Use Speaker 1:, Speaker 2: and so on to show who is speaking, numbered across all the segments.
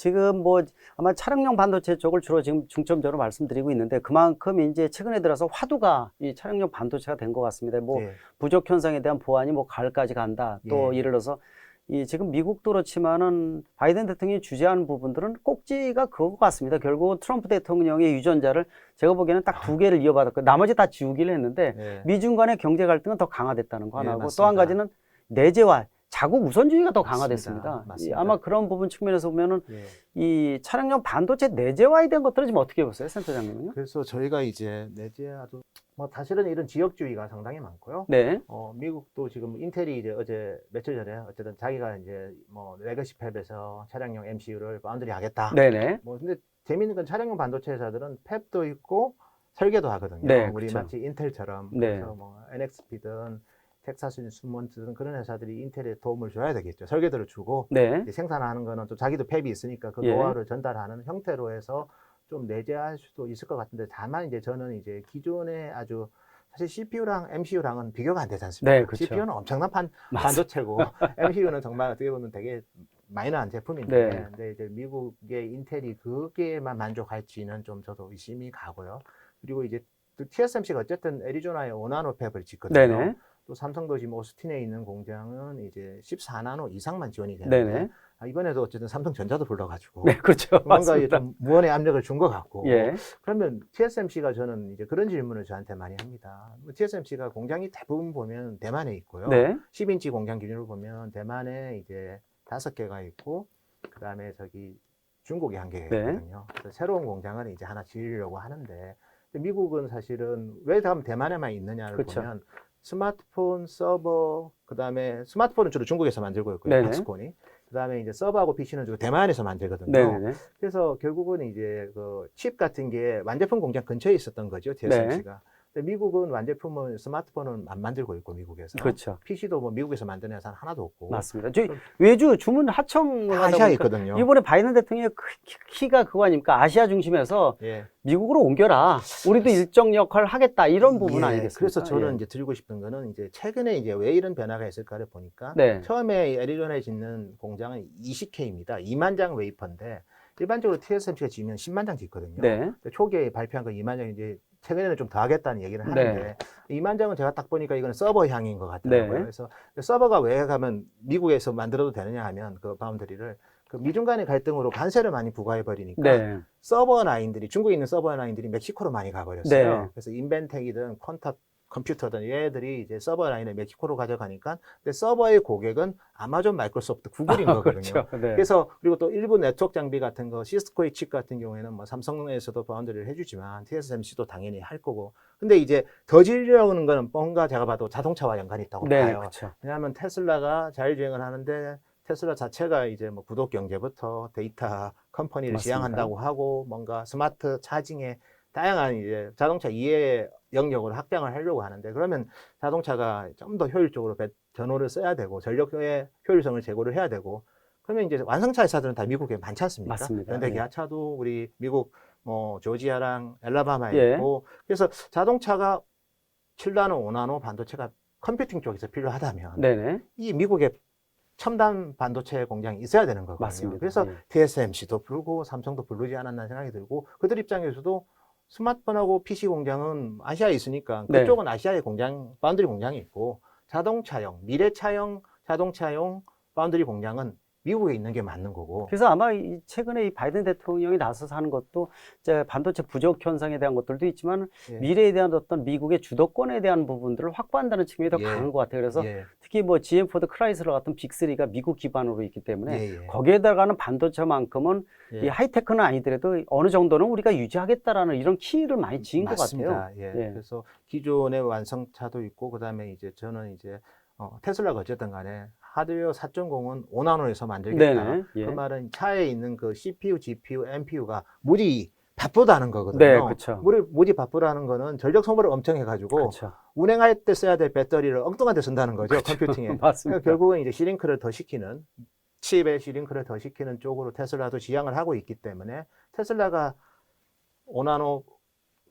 Speaker 1: 지금 뭐 아마 차량용 반도체 쪽을 주로 지금 중점적으로 말씀드리고 있는데 그만큼 이제 최근에 들어서 화두가 이 차량용 반도체가 된 것 같습니다. 뭐
Speaker 2: 예.
Speaker 1: 부족 현상에 대한 보완이 뭐 가을까지 간다. 또
Speaker 2: 예.
Speaker 1: 예를 들어서 이 지금 미국도 그렇지만은 바이든 대통령이 주재하는 부분들은 꼭지가 그거 같습니다. 결국 트럼프 대통령의 유전자를 제가 보기에는 딱 2개를 이어받았고 나머지 다 지우기를 했는데
Speaker 2: 예.
Speaker 1: 미중 간의 경제 갈등은 더 강화됐다는 거
Speaker 2: 예,
Speaker 1: 하나고 또
Speaker 2: 맞습니다.
Speaker 1: 한 가지는 내재화 자국 우선주의가 더
Speaker 2: 맞습니다.
Speaker 1: 강화됐습니다.
Speaker 2: 맞습니다.
Speaker 1: 아마 그런 부분 측면에서 보면은
Speaker 2: 예.
Speaker 1: 이 차량용 반도체 내재화에 대한 것들은 지금 어떻게 보세요, 센터장님은요?
Speaker 2: 그래서 저희가 이제 내재화도 뭐 사실은 이런 지역주의가 상당히 많고요.
Speaker 1: 네,
Speaker 2: 미국도 지금 인텔이 이제 어제 며칠 전에 어쨌든 자기가 이제 뭐 레거시 팹에서 차량용 MCU를 바운드리 하겠다.
Speaker 1: 네네,
Speaker 2: 뭐 근데 재밌는 건 차량용 반도체 회사들은 팹도 있고 설계도 하거든요.
Speaker 1: 네,
Speaker 2: 우리
Speaker 1: 그쵸.
Speaker 2: 마치 인텔처럼
Speaker 1: 네.
Speaker 2: 그래서 뭐 NXP든 텍사스 인스트루먼트든 그런 회사들이 인텔에 도움을 줘야 되겠죠. 설계도를 주고
Speaker 1: 네,
Speaker 2: 이제 생산하는 거는 또 자기도 팹이 있으니까 그
Speaker 1: 예.
Speaker 2: 노하우를 전달하는 형태로 해서 좀 내재할 수도 있을 것 같은데 다만 이제 저는 이제 기존에 아주 사실 CPU랑 MCU랑은 비교가 안 되지 않습니까?
Speaker 1: 네, 그쵸.
Speaker 2: CPU는 엄청난 반도체고 MCU는 정말 어떻게 보면 되게 마이너한 제품인데
Speaker 1: 네.
Speaker 2: 근데 이제 미국의 인텔이 그게만 만족할지는 좀 저도 의심이 가고요. 그리고 이제 또 TSMC가 어쨌든 애리조나에 5나노 팹을 짓거든요.
Speaker 1: 네네,
Speaker 2: 또 삼성도 지금 오스틴에 있는 공장은 이제 14나노 이상만 지원이 되는데
Speaker 1: 네네.
Speaker 2: 이번에도 어쨌든 삼성전자도 불러가지고
Speaker 1: 네, 그렇죠.
Speaker 2: 뭔가
Speaker 1: 맞습니다.
Speaker 2: 좀 무언의 압력을 준 것 같고
Speaker 1: 예,
Speaker 2: 그러면 TSMC가 저는 이제 그런 질문을 저한테 많이 합니다. TSMC가 공장이 대부분 보면 대만에 있고요.
Speaker 1: 네,
Speaker 2: 10인치 공장 기준으로 보면 대만에 이제 5개가 있고 그다음에 저기 중국에 1개가
Speaker 1: 네.
Speaker 2: 있거든요. 그래서 새로운 공장을 이제 하나 지으려고 하는데 미국은 사실은 왜 다음 대만에만 있느냐를
Speaker 1: 그쵸.
Speaker 2: 보면 스마트폰, 서버, 그다음에 스마트폰은 주로 중국에서 만들고 있고요.
Speaker 1: 네네.
Speaker 2: 박스콘이. 그다음에 이제 서버하고 PC는 주로 대만에서 만들거든요.
Speaker 1: 네네네.
Speaker 2: 그래서 결국은 이제 그 칩 같은 게 완제품 공장 근처에 있었던 거죠. TSMC가. 근데 미국은 완제품은 스마트폰은 안 만들고 있고 미국에서.
Speaker 1: 그렇죠.
Speaker 2: PC도 뭐 미국에서 만드는 회사는 하나도 없고.
Speaker 1: 맞습니다. 저희 외주 주문 하청을
Speaker 2: 다
Speaker 1: 하다
Speaker 2: 아시아에
Speaker 1: 보니까
Speaker 2: 있거든요.
Speaker 1: 이번에 바이든 대통령의 키가 그거 아닙니까? 아시아 중심에서
Speaker 2: 예.
Speaker 1: 미국으로 옮겨라. 우리도 일정 역할을 하겠다. 이런 부분
Speaker 2: 예,
Speaker 1: 아니겠습니까?
Speaker 2: 그래서 저는
Speaker 1: 예.
Speaker 2: 이제 드리고 싶은 거는 이제 최근에 이제 왜 이런 변화가 있을까를 보니까
Speaker 1: 네.
Speaker 2: 처음에 애리조나에 짓는 공장은 20K입니다. 2만 장 웨이퍼인데 일반적으로 TSMC가 지면 10만 장 짓거든요.
Speaker 1: 네.
Speaker 2: 근데 초기에 발표한 거 2만 장 이제 최근에는 좀 더 하겠다는 얘기를 하는데 2만 장은 제가 딱 보니까 이거는 서버향인 것 같더라고요.
Speaker 1: 네.
Speaker 2: 그래서 서버가 왜 가면 미국에서 만들어도 되느냐 하면 그 바운더리를 그 미중 간의 갈등으로 관세를 많이 부과해 버리니까
Speaker 1: 네.
Speaker 2: 서버 라인들이 중국에 있는 서버 라인들이 멕시코로 많이 가버렸어요.
Speaker 1: 네.
Speaker 2: 그래서 인벤텍이든 퀀터 컴퓨터든 얘들이 이제 서버 라인을 멕시코로 가져가니까 근데 서버의 고객은 아마존, 마이크로소프트, 구글인 거거든요.
Speaker 1: 그렇죠. 네.
Speaker 2: 그래서 그리고 또 일부 네트워크 장비 같은 거 시스코의 칩 같은 경우에는 뭐 삼성에서도 바운드리를 해주지만 TSMC도 당연히 할 거고. 근데 이제 더 지르려는 거는 뭔가 제가 봐도 자동차와 연관이 있다고
Speaker 1: 네.
Speaker 2: 봐요.
Speaker 1: 그렇죠.
Speaker 2: 왜냐하면 테슬라가 자율주행을 하는데 테슬라 자체가 이제 뭐 구독 경제부터 데이터 컴퍼니를
Speaker 1: 맞습니다.
Speaker 2: 지향한다고 하고 뭔가 스마트 차징에 다양한 이제 자동차 이해 영역으로 확장을 하려고 하는데 그러면 자동차가 좀 더 효율적으로 전호를 써야 되고 전력의 효율성을 제고를 해야 되고 그러면 이제 완성차 회사들은 다 미국에 많지 않습니까?
Speaker 1: 맞습니다.
Speaker 2: 현대
Speaker 1: 예.
Speaker 2: 기아차도 우리 미국 뭐 조지아랑 엘라바마에
Speaker 1: 예.
Speaker 2: 있고 그래서 자동차가 7나노, 5나노 반도체가 컴퓨팅 쪽에서 필요하다면
Speaker 1: 네네.
Speaker 2: 이 미국에 첨단 반도체 공장이 있어야 되는 거거든요.
Speaker 1: 맞습니다.
Speaker 2: 그래서
Speaker 1: 예.
Speaker 2: TSMC도 부르고 삼성도 부르지 않았나 생각이 들고 그들 입장에서도 스마트폰하고 PC 공장은 아시아에 있으니까
Speaker 1: 네.
Speaker 2: 그쪽은 아시아의 공장, 바운드리 공장이 있고 자동차용, 미래차용 자동차용 바운드리 공장은 미국에 있는 게 맞는 거고.
Speaker 1: 그래서 아마 최근에 이 바이든 대통령이 나서서 하는 것도 이제 반도체 부족 현상에 대한 것들도 있지만
Speaker 2: 예.
Speaker 1: 미래에 대한 어떤 미국의 주도권에 대한 부분들을 확보한다는 측면이 더
Speaker 2: 예.
Speaker 1: 강한 것 같아요. 그래서
Speaker 2: 예.
Speaker 1: 특히 뭐 GM, 포드, 크라이슬러 같은 빅3가 미국 기반으로 있기 때문에
Speaker 2: 예, 예.
Speaker 1: 거기에 들어가는 반도체만큼은
Speaker 2: 예.
Speaker 1: 이 하이테크는 아니더라도 어느 정도는 우리가 유지하겠다라는 이런 키를 많이 지은 것
Speaker 2: 맞습니다.
Speaker 1: 같아요.
Speaker 2: 예.
Speaker 1: 예.
Speaker 2: 그래서 기존의 완성차도 있고 그다음에 이제 저는 이제 테슬라가 어쨌든 간에 하드웨어 4.0은 5나노에서 만들겠다.
Speaker 1: 네네. 예.
Speaker 2: 그 말은 차에 있는 그 CPU, GPU, NPU가 무지 바쁘다는 거거든요.
Speaker 1: 네, 그쵸.
Speaker 2: 무지 바쁘다는 거는 전력 소모를 엄청 해가지고
Speaker 1: 그렇죠.
Speaker 2: 운행할 때 써야 될 배터리를 엉뚱한 데 쓴다는 거죠.
Speaker 1: 그쵸.
Speaker 2: 컴퓨팅에.
Speaker 1: 맞습니다.
Speaker 2: 그러니까 결국은 이제 시링크를 더 시키는 칩의 시링크를 더 시키는 쪽으로 테슬라도 지향을 하고 있기 때문에 테슬라가 5나노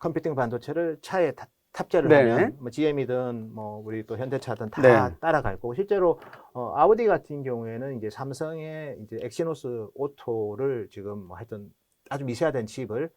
Speaker 2: 컴퓨팅 반도체를 차에 탑재를
Speaker 1: 네.
Speaker 2: 하면 뭐 GM이든 뭐 우리 또 현대차든 다
Speaker 1: 네.
Speaker 2: 따라갈 거고 실제로 아우디 같은 경우에는 이제 삼성의 이제 엑시노스 오토를 지금 뭐 하여튼 아주 미세화된 칩을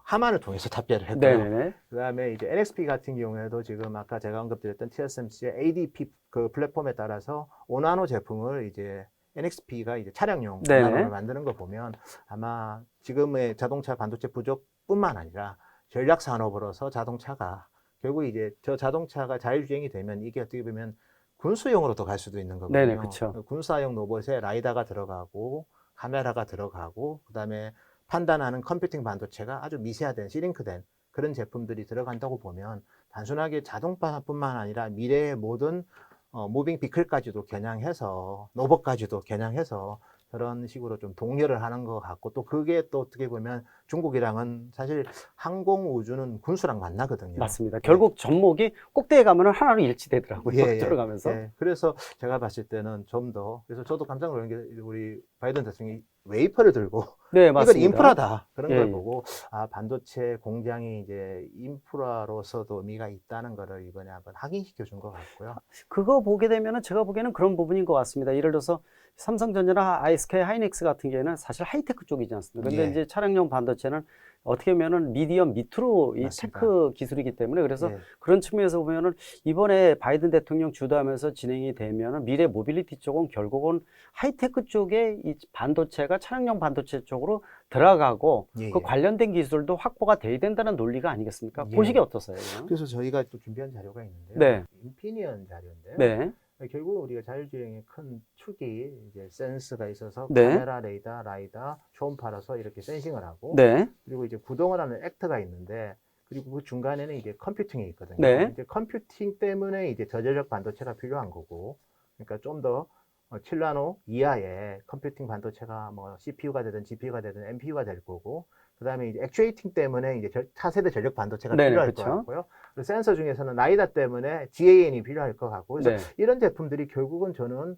Speaker 2: 하만을 통해서 탑재를 했고요.
Speaker 1: 네네네.
Speaker 2: 그다음에 이제 NXP 같은 경우에도 지금 아까 제가 언급드렸던 TSMC의 ADP 그 플랫폼에 따라서 5나노 제품을 이제 NXP가 이제 차량용
Speaker 1: 네네.
Speaker 2: 5나노를 만드는 거 보면 아마 지금의 자동차 반도체 부족뿐만 아니라 전략 산업으로서 자동차가 결국 이제 저 자동차가 자율주행이 되면 이게 어떻게 보면 군수용으로도 갈 수도 있는 거거든요.
Speaker 1: 네네, 그쵸.
Speaker 2: 군사용 로봇에 라이다가 들어가고 카메라가 들어가고 그다음에 판단하는 컴퓨팅 반도체가 아주 미세화된 시링크된 그런 제품들이 들어간다고 보면 단순하게 자동차뿐만 아니라 미래의 모든 무빙 비클까지도 겨냥해서 로봇까지도 겨냥해서 그런 식으로 좀 동료를 하는 것 같고 또 그게 또 어떻게 보면 중국이랑은 사실 항공 우주는 군수랑 만나거든요.
Speaker 1: 맞습니다. 결국 접목이 꼭대기에 가면은 하나로 일치되더라고요.
Speaker 2: 예, 예,
Speaker 1: 들어가면서.
Speaker 2: 예. 그래서 제가 봤을 때는 좀 더, 그래서 저도 깜짝 놀란 게 우리 바이든 대통령이 웨이퍼를 들고
Speaker 1: 네,
Speaker 2: 이건
Speaker 1: 맞습니다.
Speaker 2: 인프라다. 그런
Speaker 1: 예,
Speaker 2: 걸
Speaker 1: 예.
Speaker 2: 보고, 아, 반도체 공장이 이제 인프라로서도 의미가 있다는 거를 이번에 한번 확인시켜 준 것 같고요.
Speaker 1: 그거 보게 되면은 제가 보기에는 그런 부분인 것 같습니다. 예를 들어서 삼성전자나 SK 하이닉스 같은 경우에는 사실 하이테크 쪽이지 않습니까? 근데
Speaker 2: 예.
Speaker 1: 이제 차량용 반도체는 어떻게 보면은 미디엄 밑으로 이
Speaker 2: 맞습니다.
Speaker 1: 테크 기술이기 때문에 그래서
Speaker 2: 예.
Speaker 1: 그런 측면에서 보면은 이번에 바이든 대통령 주도하면서 진행이 되면은 미래 모빌리티 쪽은 결국은 하이테크 쪽에 이 반도체가 차량용 반도체 쪽으로 들어가고
Speaker 2: 예,
Speaker 1: 그
Speaker 2: 예.
Speaker 1: 관련된 기술도 확보가 돼야 된다는 논리가 아니겠습니까?
Speaker 2: 예.
Speaker 1: 보시기 어떠세요?
Speaker 2: 그래서 저희가 또 준비한 자료가 있는데요.
Speaker 1: 네.
Speaker 2: 인피니언 자료인데요.
Speaker 1: 네.
Speaker 2: 결국 우리가 자율주행의 큰 축이 이제 센스가 있어서
Speaker 1: 네.
Speaker 2: 카메라, 레이더, 라이다, 초음파라서 이렇게 센싱을 하고
Speaker 1: 네.
Speaker 2: 그리고 이제 구동을 하는 액터가 있는데 그리고 그 중간에는 이제 컴퓨팅이 있거든요.
Speaker 1: 네.
Speaker 2: 이제 컴퓨팅 때문에 이제 저전력 반도체가 필요한 거고 그러니까 좀 더 7나노 이하의 컴퓨팅 반도체가 뭐 CPU가 되든 GPU가 되든 NPU가 될 거고 그다음에 이제 액추에이팅 때문에 이제 차세대 전력 반도체가
Speaker 1: 네네,
Speaker 2: 필요할
Speaker 1: 그쵸.
Speaker 2: 것 같고요. 그리고 센서 중에서는 라이다 때문에 GAN이 필요할 것 같고 그래서
Speaker 1: 네.
Speaker 2: 이런 제품들이 결국은 저는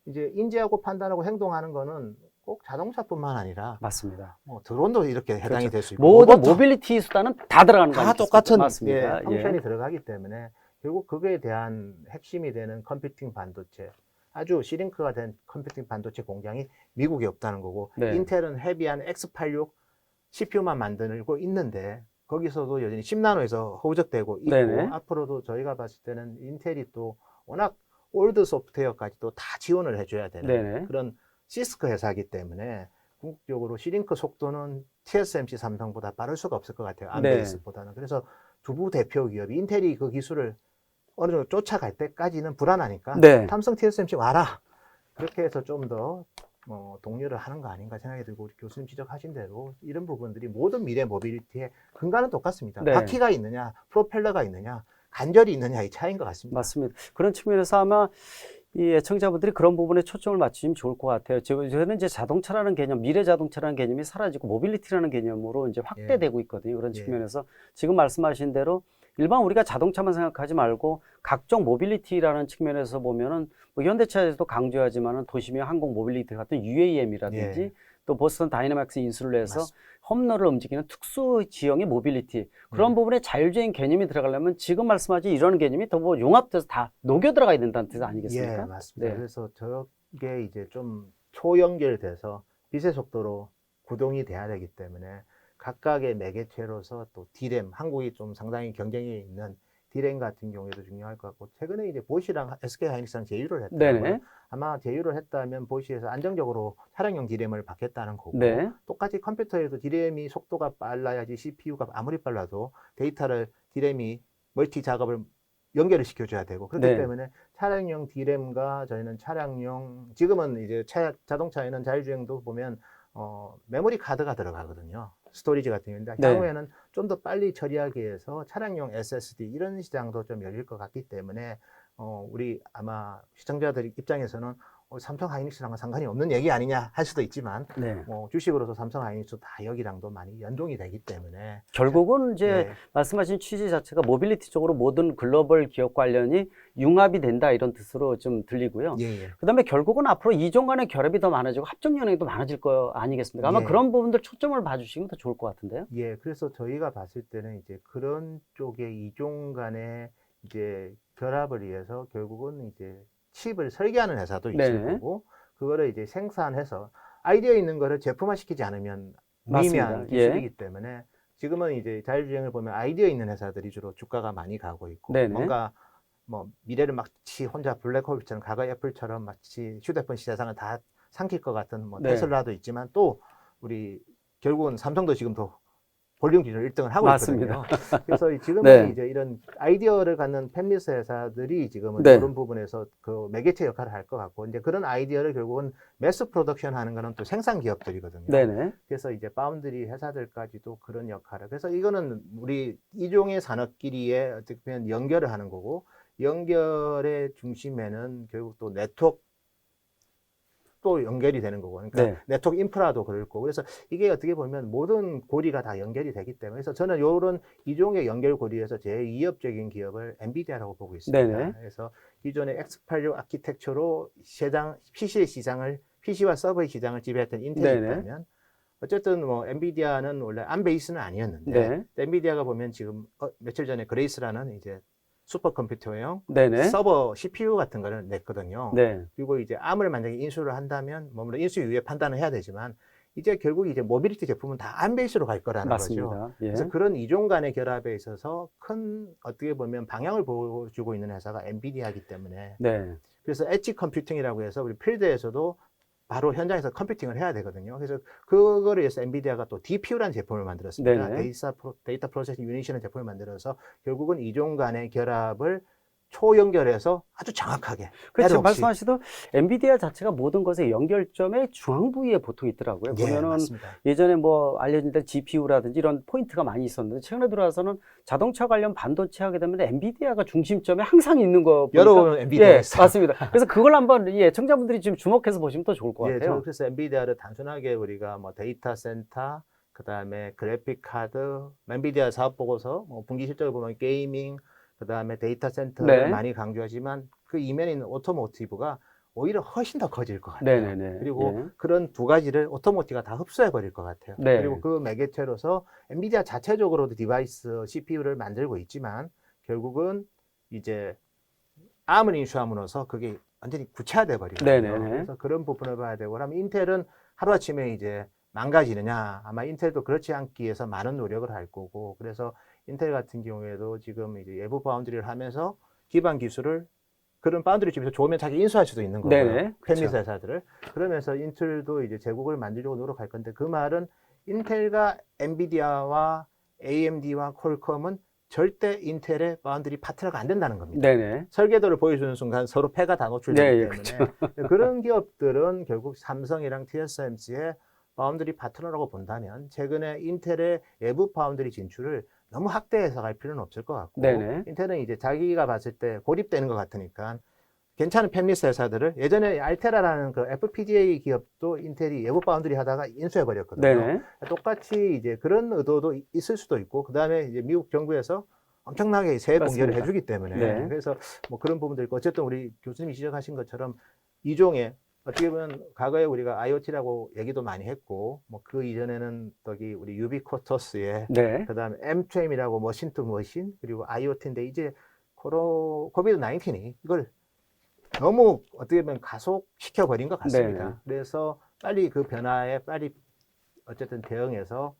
Speaker 2: 이제 인지하고 판단하고 행동하는 거는 꼭 자동차뿐만 아니라
Speaker 1: 맞습니다.
Speaker 2: 뭐 드론도 이렇게 해당이
Speaker 1: 그렇죠.
Speaker 2: 될 수 있고
Speaker 1: 모든
Speaker 2: 로봇도
Speaker 1: 모빌리티 수단은 다 들어가는 거
Speaker 2: 다
Speaker 1: 아니겠습니까?
Speaker 2: 똑같은
Speaker 1: 맞습니다.
Speaker 2: 예, 펑션이 들어가기 때문에 결국 그거에 대한 핵심이 되는 컴퓨팅 반도체 아주 시링크가 된 컴퓨팅 반도체 공장이 미국에 없다는 거고
Speaker 1: 네.
Speaker 2: 인텔은 헤비한 X86 CPU만 만들고 있는데 거기서도 여전히 10나노에서 허우적대고 있고
Speaker 1: 네네.
Speaker 2: 앞으로도 저희가 봤을 때는 인텔이 또 워낙 올드 소프트웨어까지도 다 지원을 해줘야 되는
Speaker 1: 네네.
Speaker 2: 그런 시스크 회사이기 때문에 궁극적으로 시링크 속도는 TSMC 삼성보다 빠를 수가 없을 것 같아요.
Speaker 1: 네.
Speaker 2: 암베이스보다는. 그래서 두부 대표 기업이 인텔이 그 기술을 어느 정도 쫓아갈 때까지는 불안하니까
Speaker 1: 네.
Speaker 2: 삼성 TSMC 와라. 그렇게 해서 좀 더 독려를 하는 거 아닌가 생각이 들고 우리 교수님 지적하신 대로 이런 부분들이 모든 미래 모빌리티의 근간은 똑같습니다.
Speaker 1: 네.
Speaker 2: 바퀴가 있느냐, 프로펠러가 있느냐, 관절이 있느냐 이 차이인 것 같습니다.
Speaker 1: 맞습니다. 그런 측면에서 아마 이 애청자분들이 그런 부분에 초점을 맞추시면 좋을 것 같아요. 저는 이제 자동차라는 개념, 미래 자동차라는 개념이 사라지고 모빌리티라는 개념으로 이제 확대되고 있거든요. 그런
Speaker 2: 예.
Speaker 1: 측면에서 지금 말씀하신 대로 일반 우리가 자동차만 생각하지 말고 각종 모빌리티라는 측면에서 보면은 뭐 현대차에서도 강조하지만은 도심형 항공 모빌리티 같은 UAM이라든지
Speaker 2: 예.
Speaker 1: 또 보스턴 다이내믹스 인수를 해서
Speaker 2: 맞습니다.
Speaker 1: 험로를 움직이는 특수 지형의 모빌리티 그런 부분에 자율주행 개념이 들어가려면 지금 말씀하신 이런 개념이 더 뭐 융합돼서 다 녹여 들어가야 된다는 뜻 아니겠습니까?
Speaker 2: 예, 맞습니다.
Speaker 1: 네.
Speaker 2: 그래서 저게 이제 좀 초연결돼서 빛의 속도로 구동이 돼야 되기 때문에 각각의 매개체로서 또 D램, 한국이 좀 상당히 경쟁이 있는 D램 같은 경우에도 중요할 것 같고 최근에 이제 보시랑 SK 하이닉스랑 제휴를 했더라고요.
Speaker 1: 네네.
Speaker 2: 아마 제휴를 했다면 보시에서 안정적으로 차량용 D램을 받겠다는 거고
Speaker 1: 네.
Speaker 2: 똑같이 컴퓨터에도 D램이 속도가 빨라야지 CPU가 아무리 빨라도 데이터를 D램이 멀티 작업을 연결을 시켜줘야 되고 그렇기
Speaker 1: 네.
Speaker 2: 때문에 차량용 D램과 저희는 차량용 지금은 이제 자동차에는 자율주행도 보면 메모리 카드가 들어가거든요. 스토리지 같은 경우인데
Speaker 1: 네.
Speaker 2: 향후에는 좀 더 빨리 처리하기 위해서 차량용 SSD 이런 시장도 좀 열릴 것 같기 때문에 우리 아마 시청자들 입장에서는 삼성 하이닉스랑은 상관이 없는 얘기 아니냐 할 수도 있지만
Speaker 1: 네.
Speaker 2: 뭐 주식으로서 삼성 하이닉스 다 여기랑도 많이 연동이 되기 때문에
Speaker 1: 결국은 이제
Speaker 2: 네.
Speaker 1: 말씀하신 취지 자체가 모빌리티 쪽으로 모든 글로벌 기업 관련이 융합이 된다 이런 뜻으로 좀 들리고요.
Speaker 2: 예, 예.
Speaker 1: 그다음에 결국은 앞으로 이종 간의 결합이 더 많아지고 합종 영역도 많아질 거 아니겠습니까? 아마
Speaker 2: 예.
Speaker 1: 그런 부분들 초점을 봐주시면 더 좋을 것 같은데요.
Speaker 2: 예, 그래서 저희가 봤을 때는 이제 그런 쪽의 이종 간의 이제 결합을 위해서 결국은 이제 칩을 설계하는 회사도 있을
Speaker 1: 네.
Speaker 2: 거고, 그거를 이제 생산해서 아이디어 있는 거를 제품화 시키지 않으면 무의미한
Speaker 1: 맞습니다.
Speaker 2: 기술이기 때문에 지금은 이제 자율주행을 보면 아이디어 있는 회사들이 주로 주가가 많이 가고 있고,
Speaker 1: 네네.
Speaker 2: 뭔가 뭐 미래를 마치 혼자 블랙홀처럼 과거 애플처럼 마치 휴대폰 시장을 다 삼킬 것 같은 뭐
Speaker 1: 네.
Speaker 2: 테슬라도 있지만 또 우리 결국은 삼성도 지금 더 볼륨 기준으로 1등을 하고
Speaker 1: 맞습니다.
Speaker 2: 있거든요. 그래서 지금은
Speaker 1: 네.
Speaker 2: 이제 이런 아이디어를 갖는 팹리스 회사들이 지금은
Speaker 1: 네.
Speaker 2: 그런 부분에서 그 매개체 역할을 할 것 같고, 이제 그런 아이디어를 결국은 매스 프로덕션 하는 거는 또 생산 기업들이거든요.
Speaker 1: 네네.
Speaker 2: 그래서 이제 파운드리 회사들까지도 그런 역할을. 그래서 이거는 우리 이종의 산업끼리의 어떻게 보면 연결을 하는 거고, 연결의 중심에는 결국 또 네트워크 또 연결이 되는 거고, 그러니까
Speaker 1: 네.
Speaker 2: 네트워크 인프라도 그럴 거고, 그래서 이게 어떻게 보면 모든 고리가 다 연결이 되기 때문에, 그래서 저는 이런 이종의 연결 고리에서 제일 위협적인 기업을 엔비디아라고 보고 있습니다.
Speaker 1: 네네.
Speaker 2: 그래서 기존의 X86 아키텍처로 PC 시장을, PC와 서버의 시장을 지배했던 인텔이
Speaker 1: 네네.
Speaker 2: 있다면, 어쨌든 뭐 엔비디아는 원래 암 베이스는 아니었는데,
Speaker 1: 네.
Speaker 2: 엔비디아가 보면 지금 며칠 전에 그레이스라는 이제 슈퍼컴퓨터용
Speaker 1: 네네.
Speaker 2: 서버 CPU 같은 거를 냈거든요.
Speaker 1: 네.
Speaker 2: 그리고 이제 암을 만약에 인수를 한다면, 뭐 물론 인수 이후에 판단을 해야 되지만, 이제 결국 이제 모빌리티 제품은 다 암 베이스로 갈 거라는 거죠.
Speaker 1: 맞습니다. 예.
Speaker 2: 그래서 그런 이종 간의 결합에 있어서 큰 어떻게 보면 방향을 보여주고 있는 회사가 엔비디아이기 때문에,
Speaker 1: 네.
Speaker 2: 그래서 엣지 컴퓨팅이라고 해서 우리 필드에서도 바로 현장에서 컴퓨팅을 해야 되거든요. 그래서 그거를 위해서 엔비디아가 또 DPU라는 제품을 만들었습니다.
Speaker 1: 네네.
Speaker 2: 데이터 프로세싱 유닛이라는 제품을 만들어서 결국은 이종 간의 결합을 초연결해서 아주 정확하게.
Speaker 1: 그렇죠.
Speaker 2: 에러 없이.
Speaker 1: 말씀하시도 엔비디아 자체가 모든 것의 연결점의 중앙 부위에 보통 있더라고요.
Speaker 2: 예,
Speaker 1: 보면은
Speaker 2: 맞습니다.
Speaker 1: 예전에 뭐 알려진 데 GPU라든지 이런 포인트가 많이 있었는데 최근에 들어와서는 자동차 관련 반도체 하게 되면 엔비디아가 중심점에 항상 있는 거 보니까
Speaker 2: 여러 엔비디아가
Speaker 1: 예,
Speaker 2: 있어요.
Speaker 1: 맞습니다. 그래서 그걸 한번 예, 청자분들이 지금 주목해서 보시면 더 좋을 것
Speaker 2: 예,
Speaker 1: 같아요.
Speaker 2: 저 그래서 엔비디아를 단순하게 우리가 뭐 데이터 센터, 그 다음에 그래픽 카드, 엔비디아 사업 보고서, 뭐 분기 실적을 보면 게이밍, 그 다음에 데이터 센터를
Speaker 1: 네.
Speaker 2: 많이 강조하지만 그 이면에 있는 오토모티브가 오히려 훨씬 더 커질 것 같아요.
Speaker 1: 네네네.
Speaker 2: 그리고
Speaker 1: 예.
Speaker 2: 그런 두 가지를 오토모티브가 다 흡수해 버릴 것 같아요.
Speaker 1: 네.
Speaker 2: 그리고 그 매개체로서 엔비디아 자체적으로도 디바이스 CPU를 만들고 있지만 결국은 이제 암을 인수함으로써 그게 완전히 구체화돼 버리거든요.
Speaker 1: 네네네.
Speaker 2: 그래서 그런 부분을 봐야 되고, 그러면 인텔은 하루아침에 이제 망가지느냐? 아마 인텔도 그렇지 않기 위해서 많은 노력을 할 거고, 그래서 인텔 같은 경우에도 지금 이제 외부 바운드리를 하면서 기반 기술을 그런 바운드리 집에서 좋으면 자기 인수할 수도 있는 거고요.
Speaker 1: 네네.
Speaker 2: 팹리스
Speaker 1: 그쵸.
Speaker 2: 회사들을. 그러면서 인텔도 이제 제국을 만들려고 노력할 건데, 그 말은 인텔과 엔비디아와 AMD와 퀄컴은 절대 인텔의 바운드리 파트너가 안 된다는 겁니다.
Speaker 1: 네네.
Speaker 2: 설계도를 보여주는 순간 서로 패가 다 노출되기
Speaker 1: 네, 예,
Speaker 2: 때문에 그런 기업들은 결국 삼성이랑 TSMC의 바운드리 파트너라고 본다면, 최근에 인텔의 외부 바운드리 진출을 너무 확대해서 갈 필요는 없을 것 같고,
Speaker 1: 네네.
Speaker 2: 인텔은 이제 자기가 봤을 때 고립되는 것 같으니까 괜찮은 팹리스 회사들을, 예전에 알테라라는 그 FPGA 기업도 인텔이 외부 바운드리 하다가 인수해 버렸거든요.
Speaker 1: 네네.
Speaker 2: 똑같이 이제 그런 의도도 있을 수도 있고, 그 다음에 이제 미국 정부에서 엄청나게 세액 공개를
Speaker 1: 맞습니다.
Speaker 2: 해주기 때문에,
Speaker 1: 네.
Speaker 2: 그래서 뭐 그런 부분도 있고, 어쨌든 우리 교수님이 지적하신 것처럼 이종의 어떻게 보면 과거에 우리가 IoT라고 얘기도 많이 했고, 뭐 그 이전에는 저기 우리 유비쿼터스의
Speaker 1: 네.
Speaker 2: 그다음에 M2M이라고 머신 투 머신, 그리고 IoT인데 이제 코비드 19이 이걸 너무 어떻게 보면 가속시켜 버린 것 같습니다.
Speaker 1: 네네.
Speaker 2: 그래서 빨리 그 변화에 빨리 어쨌든 대응해서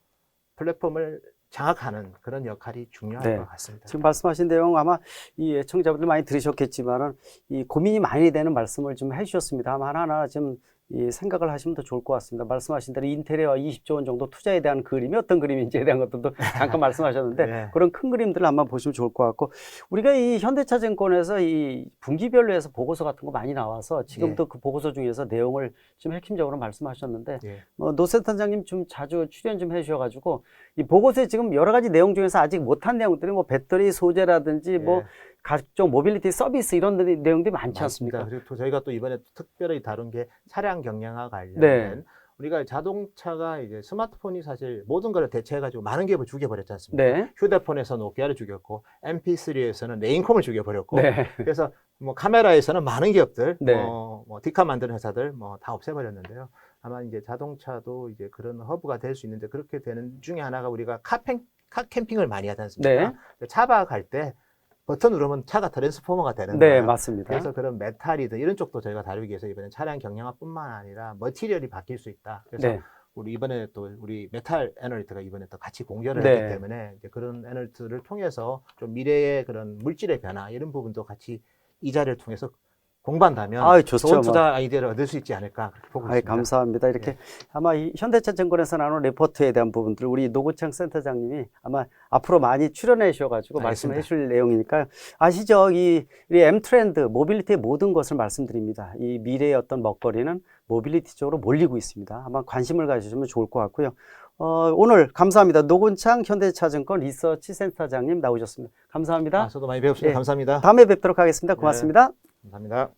Speaker 2: 플랫폼을 장악하는 그런 역할이 중요할
Speaker 1: 네.
Speaker 2: 것 같습니다.
Speaker 1: 지금 말씀하신 내용 아마 이 애청자분들 많이 들으셨겠지만은 이 고민이 많이 되는 말씀을 좀 해주셨습니다. 아마 하나하나 좀 이 생각을 하시면 더 좋을 것 같습니다. 말씀하신 대로 인텔에 20조 원 정도 투자에 대한 그림이 어떤 그림인지에 대한 것들도 잠깐 말씀하셨는데
Speaker 2: 네.
Speaker 1: 그런 큰 그림들을 한번 보시면 좋을 것 같고, 우리가 이 현대차증권에서 이 분기별로 해서 보고서 같은 거 많이 나와서 지금도 그 보고서 중에서 내용을 좀 핵심적으로 말씀하셨는데
Speaker 2: 예.
Speaker 1: 뭐 노센터장님 좀 자주 출연 좀 해주셔가지고 이 보고서에 지금 여러 가지 내용 중에서 아직 못한 내용들이 뭐 배터리 소재라든지 뭐 각종 모빌리티 서비스 이런 내용들이 많지 않습니까?
Speaker 2: 그리고 또 저희가 또 이번에 또 특별히 다룬 게 차량 경량화 관련된
Speaker 1: 네.
Speaker 2: 우리가 자동차가 이제 스마트폰이 사실 모든 걸 대체해가지고 많은 기업을 죽여버렸지 않습니까?
Speaker 1: 네.
Speaker 2: 휴대폰에서 노키아를 죽였고, MP3에서는 레인콤을 죽여버렸고,
Speaker 1: 네.
Speaker 2: 그래서 뭐 카메라에서는 많은 기업들,
Speaker 1: 네.
Speaker 2: 뭐 디카 만드는 회사들 뭐 다 없애버렸는데요. 아마 이제 자동차도 이제 그런 허브가 될 수 있는데 그렇게 되는 중에 하나가 우리가 카캠핑을 많이 하지 않습니까? 차박 갈 때 버튼 누르면 차가 트랜스포머가 되는
Speaker 1: 네,
Speaker 2: 거예요.
Speaker 1: 맞습니다.
Speaker 2: 그래서 그런 메탈이든 이런 쪽도 저희가 다루기 위해서 이번에 차량 경량화뿐만 아니라 머티리얼이 바뀔 수 있다. 그래서
Speaker 1: 네.
Speaker 2: 우리 이번에 또 우리 메탈 애널리트가 이번에 또 같이 공개를
Speaker 1: 네.
Speaker 2: 했기 때문에 이제 그런 애널리트를 통해서 좀 미래의 그런 물질의 변화 이런 부분도 같이 이 자리를 통해서 공부한다면
Speaker 1: 아유, 좋죠.
Speaker 2: 좋은 투자 아이디어를 얻을 수 있지 않을까 그렇게 보고
Speaker 1: 아이,
Speaker 2: 있습니다.
Speaker 1: 감사합니다. 이렇게 아마 이 현대차 증권에서 나눈 리포트에 대한 부분들 우리 노구창 센터장님이 아마 앞으로 많이 출연해 주셔가지고
Speaker 2: 알겠습니다.
Speaker 1: 말씀해 주실 내용이니까요. 아시죠? 이 M 트렌드, 모빌리티의 모든 것을 말씀드립니다. 이 미래의 어떤 먹거리는 모빌리티 쪽으로 몰리고 있습니다. 아마 관심을 가지시면 좋을 것 같고요. 오늘 감사합니다. 노군창 현대차증권 리서치 센터장님 나오셨습니다. 감사합니다.
Speaker 2: 저도 많이 배웠습니다.
Speaker 1: 예.
Speaker 2: 감사합니다.
Speaker 1: 다음에 뵙도록 하겠습니다. 고맙습니다.
Speaker 2: 감사합니다.